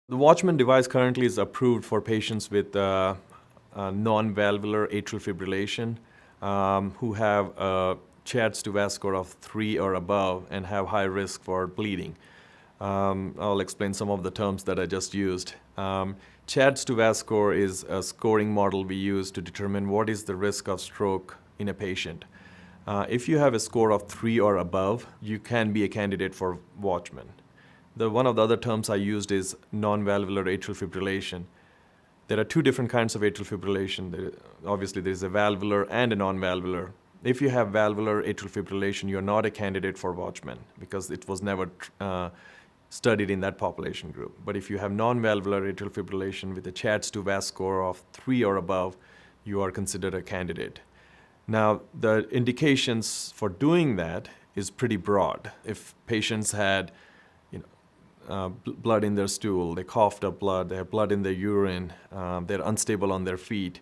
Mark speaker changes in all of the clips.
Speaker 1: The Watchman device currently is approved for patients with non-valvular atrial fibrillation who have a CHA2DS2-VASc score of 3 or above and have high risk for bleeding. I'll explain some of the terms that I just used. CHA2DS2-VASc score is a scoring model we use to determine what is the risk of stroke in a patient. If you have a score of 3 or above, you can be a candidate for Watchman. One of the other terms I used is non-valvular atrial fibrillation. There are two different kinds of atrial fibrillation. Obviously, there is a valvular and a non-valvular. If you have valvular atrial fibrillation, you're not a candidate for Watchman because it was never studied in that population group. But if you have non-valvular atrial fibrillation with a CHA2DS2-VASc score of 3 or above, you are considered a candidate. Now, the indications for doing that is pretty broad. If patients had blood in their stool, they coughed up blood, they have blood in their urine, they're unstable on their feet,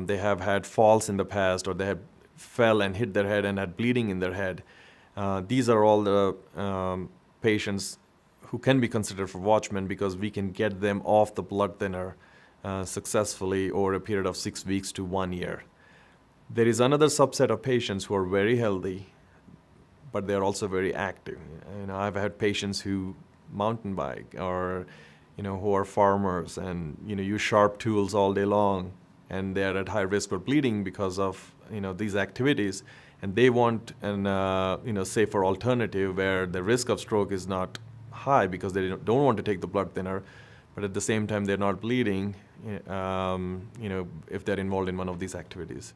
Speaker 1: they have had falls in the past, or they have fell and hit their head and had bleeding in their head. These are all the patients who can be considered for Watchman because we can get them off the blood thinner successfully over a period of 6 weeks to 1 year. There is another subset of patients who are very healthy, but they're also very active. I've had patients who mountain bike or who are farmers and use sharp tools all day long, and they're at high risk for bleeding because of these activities, and they want an safer alternative where the risk of stroke is not high because they don't want to take the blood thinner, but at the same time they're not bleeding if they're involved in one of these activities.